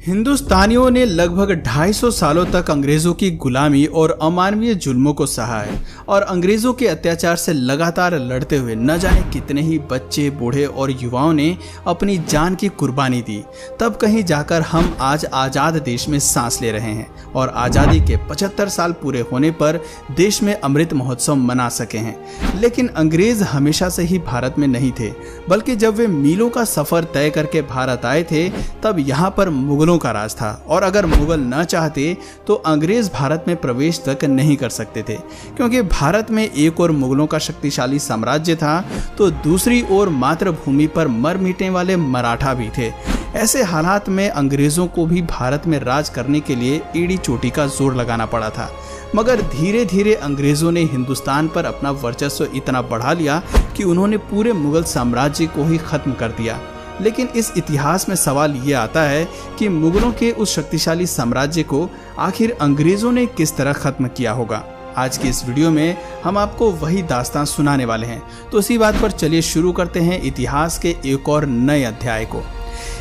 हिंदुस्तानियों ने लगभग 250 सालों तक अंग्रेजों की गुलामी और अमानवीय जुल्मों को सहा है और अंग्रेजों के अत्याचार से लगातार लड़ते हुए न जाने कितने ही बच्चे, बूढ़े और युवाओं ने अपनी जान की कुर्बानी दी। तब कहीं जाकर हम आज आज़ाद देश में सांस ले रहे हैं और आज़ादी के 75 साल पूरे होने पर देश में अमृत महोत्सव मना सके हैं। लेकिन अंग्रेज हमेशा से ही भारत में नहीं थे, बल्कि जब वे मीलों का सफर तय करके भारत आए थे तब यहाँ पर मुगलों का राज था और अगर मुगल न चाहते तो अंग्रेज भारत में प्रवेश तक नहीं कर सकते थे, क्योंकि भारत में एक और मुगलों का शक्तिशाली साम्राज्य था तो दूसरी ओर मातृभूमि पर मर मिटने वाले मराठा भी थे। ऐसे हालात में अंग्रेजों को भी भारत में राज करने के लिए एड़ी चोटी का जोर लगाना पड़ा था। मगर धीरे धीरे अंग्रेजों ने हिंदुस्तान पर अपना वर्चस्व इतना बढ़ा लिया कि उन्होंने पूरे मुगल साम्राज्य को ही खत्म कर दिया। लेकिन इस इतिहास में सवाल ये आता है कि मुगलों के उस शक्तिशाली साम्राज्य को आखिर अंग्रेजों ने किस तरह खत्म किया होगा। आज की इस वीडियो में हम आपको वही दास्तान सुनाने वाले हैं। तो इसी बात पर चलिए शुरू करते हैं इतिहास के एक और नए अध्याय को।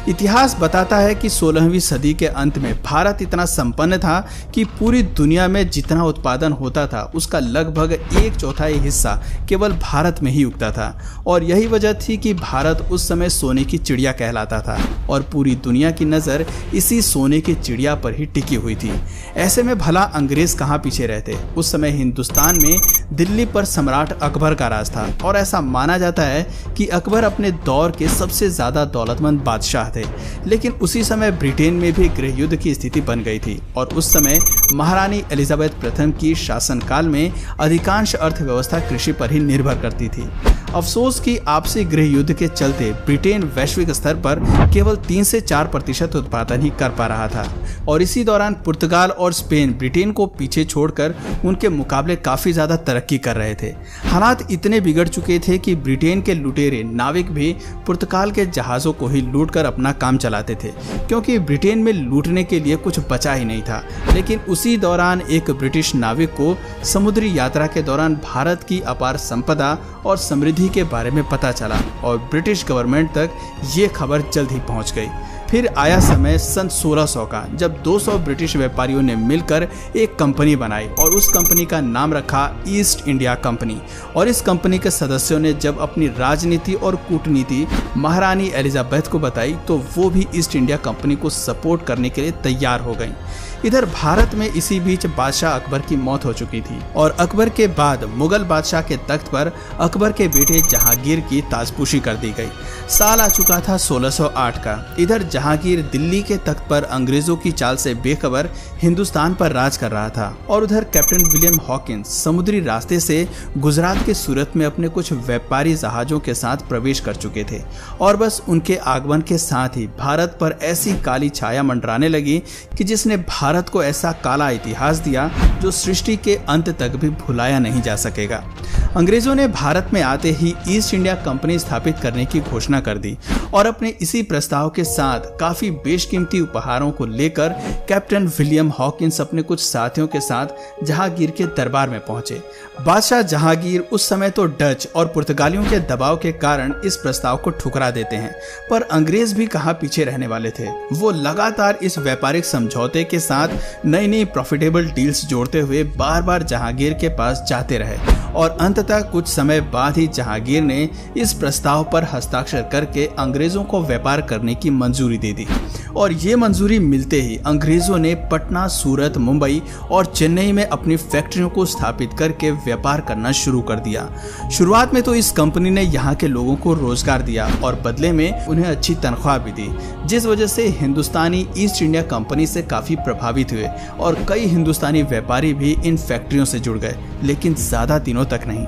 इतिहास बताता है कि 16वीं सदी के अंत में भारत इतना संपन्न था कि पूरी दुनिया में जितना उत्पादन होता था उसका लगभग 1/4 हिस्सा केवल भारत में ही उगता था और यही वजह थी कि भारत उस समय सोने की चिड़िया कहलाता था और पूरी दुनिया की नज़र इसी सोने की चिड़िया पर ही टिकी हुई थी। ऐसे में भला अंग्रेज कहाँ पीछे रहते। उस समय हिंदुस्तान में दिल्ली पर सम्राट अकबर का राज था और ऐसा माना जाता है कि अकबर अपने दौर के सबसे ज़्यादा दौलतमंद बादशाह थे। लेकिन उसी समय ब्रिटेन में भी गृह युद्ध की स्थिति बन गई थी और उस समय महारानी एलिजाबेथ प्रथम की शासनकाल में अधिकांश अर्थव्यवस्था कृषि पर ही निर्भर करती थी। अफसोस कि आपसी गृह युद्ध के चलते ब्रिटेन वैश्विक स्तर पर केवल 3 से 4% उत्पादन ही कर पा रहा था और इसी दौरान पुर्तगाल और स्पेन ब्रिटेन को पीछे छोड़कर उनके मुकाबले काफी ज्यादा तरक्की कर रहे थे। हालात इतने बिगड़ चुके थे कि ब्रिटेन के लुटेरे नाविक भी पुर्तगाल के जहाजों को ही लूटकर अपना काम चलाते थे, क्योंकि ब्रिटेन में लूटने के लिए कुछ बचा ही नहीं था। लेकिन उसी दौरान एक ब्रिटिश नाविक को समुद्री यात्रा के दौरान भारत की अपार संपदा और समृद्धि के बारे में पता चला और ब्रिटिश गवर्नमेंट तक ये खबर जल्द ही पहुंच गई। फिर आया समय सन 1600 का, जब 200 ब्रिटिश व्यापारियों ने मिलकर एक कंपनी बनाई और उस कंपनी का नाम रखा ईस्ट इंडिया कंपनी। और इस कंपनी के सदस्यों ने जब अपनी राजनीति और कूटनीति महारानी एलिजाबेथ को बताई तो वो भी ईस्ट इंडिया कंपनी को सपोर्ट करने के लिए तैयार हो गई। इधर भारत में इसी बीच बादशाह अकबर की मौत हो चुकी थी और अकबर के बाद मुगल बादशाह के तख्त पर अकबर के बेटे जहांगीर की ताजपोशी कर दी गई। साल आ चुका था 1608 का। इधर जहांगीर दिल्ली के तख्त पर अंग्रेजों की चाल से बेखबर हिंदुस्तान पर राज कर रहा था और उधर कैप्टन विलियम हॉकिंस समुद्री रास्ते से गुजरात के सूरत में अपने कुछ व्यापारी जहाजों के साथ प्रवेश कर चुके थे और बस उनके आगमन के साथ ही भारत पर ऐसी काली छाया मंडराने लगी कि जिसने भारत को ऐसा काला इतिहास दिया जो सृष्टि के अंत तक भी भुलाया नहीं जा सकेगा। अंग्रेजों ने भारत में आते ही ईस्ट इंडिया कंपनी स्थापित करने की घोषणा कर दी और अपने इसी प्रस्ताव के साथ काफी बेशकीमती उपहारों को लेकर कैप्टन विलियम हॉकिंस अपने कुछ साथियों के साथ जहांगीर के दरबार में पहुंचे। बादशाह जहांगीर उस समय तो डच और पुर्तगालियों के दबाव के कारण इस प्रस्ताव को ठुकरा देते हैं, पर अंग्रेज भी कहां पीछे रहने वाले थे। वो लगातार इस व्यापारिक समझौते के साथ नई नई प्रॉफिटेबल डील्स जोड़ते हुए बार बार जहांगीर के पास जाते रहे और अंततः कुछ समय बाद ही जहांगीर ने इस प्रस्ताव पर हस्ताक्षर करके अंग्रेजों को व्यापार करने की मंजूरी दे दी। और ये मंजूरी मिलते ही अंग्रेजों ने पटना, सूरत, मुंबई और चेन्नई में अपनी फैक्ट्रियों को स्थापित करके व्यापार करना शुरू कर दिया। शुरुआत में तो इस कंपनी ने यहाँ के लोगों को रोजगार दिया और बदले में उन्हें अच्छी तनख्वाह भी दी, जिस वजह से हिंदुस्तानी ईस्ट इंडिया कंपनी से काफी प्रभावित हुए और कई हिंदुस्तानी व्यापारी भी इन फैक्ट्रियों से जुड़ गए, लेकिन ज्यादा दिनों तक नहीं।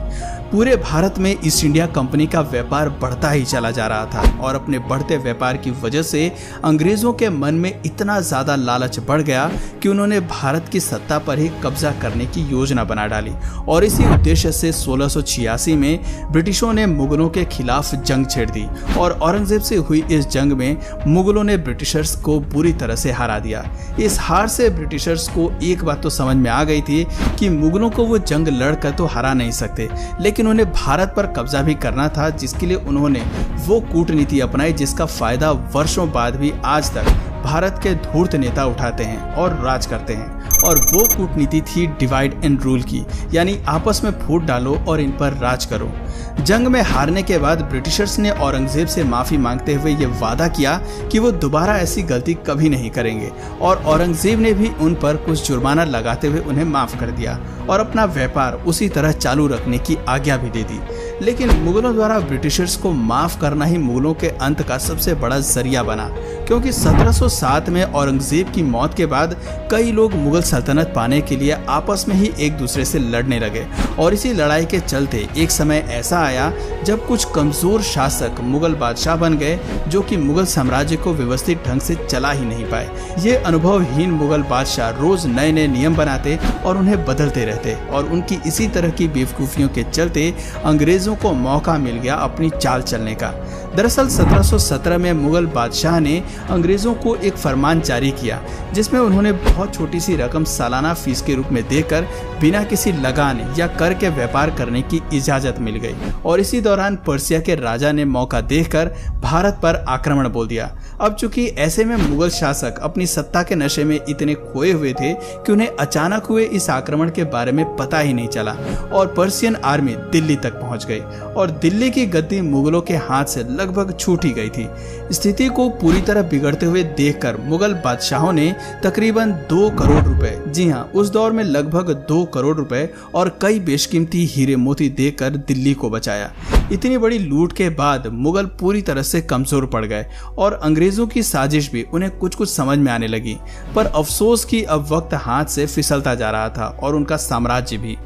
पूरे भारत में ईस्ट इंडिया कंपनी का व्यापार बढ़ता ही चला जा रहा था और अपने बढ़ते व्यापार की वजह से अंग्रेजों के मन में इतना ज्यादा लालच बढ़ गया कि उन्होंने भारत की सत्ता पर ही कब्जा करने की योजना बना डाली और इसी उद्देश्य से 1686 में ब्रिटिशों ने मुगलों के खिलाफ जंग छेड़ दी और औरंगजेब से हुई इस जंग में मुगलों ने ब्रिटिशर्स को बुरी तरह से हरा दिया। इस हार से ब्रिटिशर्स को एक बात तो समझ में आ गई थी कि मुगलों को वो जंग लड़कर तो हरा नहीं सकते, लेकिन लेकिन उन्हें भारत पर कब्जा भी करना था, जिसके लिए उन्होंने वो कूटनीति अपनाई जिसका फायदा वर्षों बाद भी आज तक भारत के धूर्त नेता उठाते हैं और राज करते हैं। और वो कूटनीति थी डिवाइड एंड रूल की, यानी आपस में फूट डालो और इन पर राज करो। जंग में हारने के बाद ब्रिटिशर्स ने औरंगजेब से माफी मांगते हुए ये वादा किया कि वो दोबारा ऐसी गलती कभी नहीं करेंगे, और औरंगजेब ने भी उन पर कुछ जुर्माना लगाते हुए उन्हें माफ कर दिया और अपना व्यापार उसी तरह चालू रखने की आज्ञा भी दे दी। लेकिन मुगलों द्वारा ब्रिटिशर्स को माफ करना ही मुगलों के अंत का सबसे बड़ा जरिया बना, क्योंकि 1707 में औरंगजेब की मौत के बाद कई लोग मुगल सल्तनत पाने के लिए आपस में ही एक दूसरे से लड़ने लगे। और इसी लड़ाई के चलते एक समय ऐसा आया जब कुछ कमजोर शासक मुगल बादशाह बन गए, जो कि मुगल साम्राज्य को व्यवस्थित ढंग से चला ही नहीं पाए। ये अनुभवहीन मुगल बादशाह रोज नए नए नियम बनाते और उन्हें बदलते रहते, और उनकी इसी तरह की बेवकूफियों के चलते अंग्रेजों को मौका मिल गया अपनी चाल चलने का। दरअसल 1717 में मुगल बादशाह ने अंग्रेजों को एक फरमान जारी किया, जिसमें उन्होंने बहुत छोटी सी रकम सालाना फीस के रूप में देकर बिना किसी लगान या कर के व्यापार करने की इजाजत मिल गई। और इसी दौरान पर्सिया के राजा ने मौका देखकर भारत पर आक्रमण बोल दिया। अब चूंकि ऐसे में मुगल शासक अपनी सत्ता के नशे में इतने खोए हुए थे कि उन्हें अचानक हुए इस आक्रमण के बारे में पता ही नहीं चला, और पर्सियन आर्मी दिल्ली तक पहुंच गई और दिल्ली की गद्दी मुगलों के हाथ से लगभग छूट ही गई थी। स्थिति को पूरी तरह बिगड़ते हुए देखकर मुगल बादशाहों ने तकरीबन 2 करोड़ रुपए, जी हाँ, उस दौर में लगभग 2 करोड़ रुपए और कई बेशकीमती हीरे मोती देकर दिल्ली को बचाया। इतनी बड़ी लूट के बाद मुगल पूरी तरह से कमजोर पड़ गए और अंग्रेजों की साजिश भी उन्हें कुछ कुछ समझ में आने लगी। पर अफसोस कि अब वक्त हाथ से फिसलता जा रहा था और उनका साम्राज्य भी।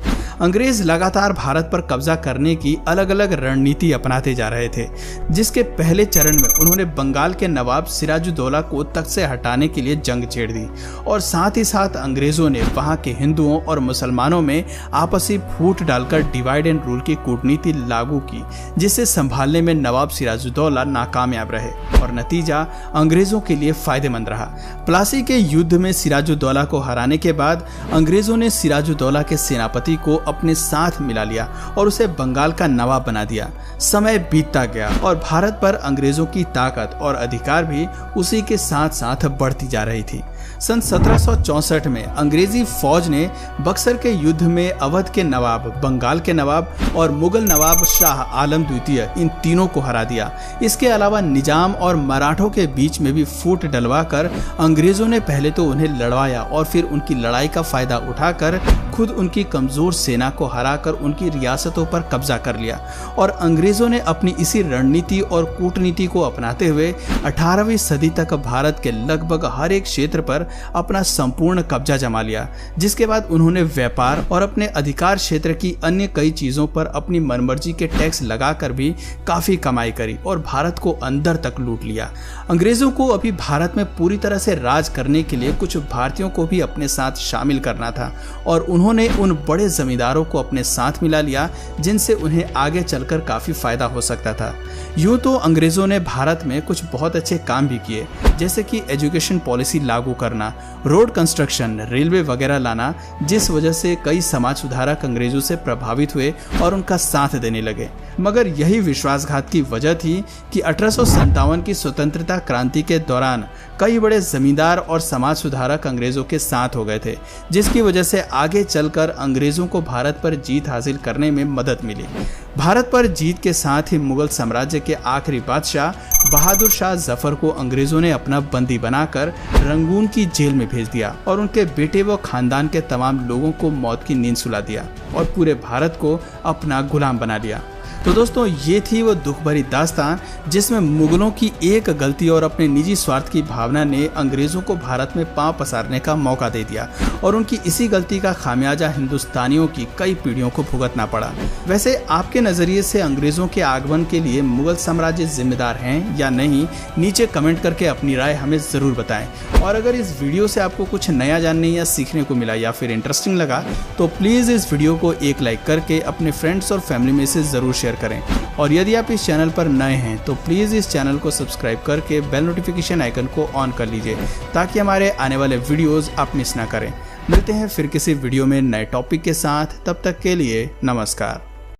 अंग्रेज लगातार भारत पर कब्जा करने की अलग अलग रणनीति अपनाते जा रहे थे, जिसके पहले चरण में उन्होंने बंगाल के नवाब सिराजुद्दौला को तख्त से हटाने के लिए जंग छेड़ दी, और साथ ही साथ अंग्रेजों ने वहां के हिंदुओं और मुसलमानों में आपसी फूट डालकर डिवाइड एंड रूल की कूटनीति लागू की, जिसे संभालने में नवाब सिराजुद्दौला नाकामयाब रहे और नतीजा अंग्रेजों के लिए फायदेमंद रहा। प्लासी के युद्ध में सिराजुद्दौला को हराने के बाद अंग्रेजों ने सिराजुद्दौला के सेनापति को अपने साथ मिला लिया और उसे बंगाल का नवाब बना दिया। समय बीतता गया और भारत पर अंग्रेजों की ताकत और अधिकार भी उसी के साथ साथ बढ़ती जा रही थी। सन 1764 में अंग्रेजी फौज ने बक्सर के युद्ध में अवध के नवाब, बंगाल के नवाब और मुगल नवाब शाह आलम द्वितीय, इन तीनों को हरा दिया। इसके अलावा निजाम और मराठों के बीच में भी फूट डलवाकर अंग्रेजों ने पहले तो उन्हें लड़वाया और फिर उनकी लड़ाई का फायदा उठाकर खुद उनकी कमजोर सेना को हराकर उनकी रियासतों पर कब्जा कर लिया। और अंग्रेजों ने अपनी इसी रणनीति और कूटनीति को अपनाते हुए 18वीं सदी तक भारत के लगभग हर एक क्षेत्र पर अपना संपूर्ण कब्जा जमा लिया, जिसके बाद उन्होंने व्यापार और अपने अधिकार क्षेत्र की अन्य कई चीजों पर अपनी मनमर्जी के टैक्स लगाकर भी काफी कमाई करी और भारत को अंदर तक लूट लिया। अंग्रेजों को अभी भारत में पूरी तरह से राज करने के लिए कुछ भारतीयों को भी अपने साथ शामिल करना था, और उन्होंने उन बड़े जमींदारों को अपने साथ मिला लिया जिनसे उन्हें आगे चलकर काफी फायदा हो सकता था। यूं तो अंग्रेजों ने भारत में कुछ बहुत अच्छे काम भी किए, जैसे कि एजुकेशन पॉलिसी लागू करना, रोड कंस्ट्रक्शन, रेलवे वगैरह लाना, जिस वजह से कई समाज सुधारक अंग्रेजों से प्रभावित हुए और उनका साथ देने लगे। मगर यही विश्वासघात की वजह थी कि 1857 की स्वतंत्रता क्रांति के दौरान कई बड़े जमींदार और समाज सुधारक अंग्रेजों के साथ हो गए थे, जिसकी वजह से आगे चलकर अंग्रेजों को भारत पर जीत हासिल करने में मदद मिली। भारत पर जीत के साथ ही मुगल साम्राज्य के आखिरी बादशाह बहादुर शाह जफर को अंग्रेजों ने अपना बंदी बनाकर रंगून की जेल में भेज दिया और उनके बेटे व खानदान के तमाम लोगों को मौत की नींद सुला दिया और पूरे भारत को अपना गुलाम बना लिया। तो दोस्तों, ये थी वो दुख भरी दास्तान जिसमें मुगलों की एक गलती और अपने निजी स्वार्थ की भावना ने अंग्रेजों को भारत में पांव पसारने का मौका दे दिया, और उनकी इसी गलती का खामियाजा हिंदुस्तानियों की कई पीढ़ियों को भुगतना पड़ा। वैसे आपके नजरिए से अंग्रेजों के आगमन के लिए मुगल साम्राज्य जिम्मेदार हैं या नहीं, नीचे कमेंट करके अपनी राय हमें जरूर बताएं। और अगर इस वीडियो से आपको कुछ नया जानने या सीखने को मिला या फिर इंटरेस्टिंग लगा, तो प्लीज इस वीडियो को एक लाइक करके अपने फ्रेंड्स और फैमिली में से जरूर शेयर करें। और यदि आप इस चैनल पर नए हैं तो प्लीज इस चैनल को सब्सक्राइब करके बेल नोटिफिकेशन आइकन को ऑन कर लीजिए, ताकि हमारे आने वाले वीडियोस आप मिस ना करें। मिलते हैं फिर किसी वीडियो में नए टॉपिक के साथ, तब तक के लिए नमस्कार।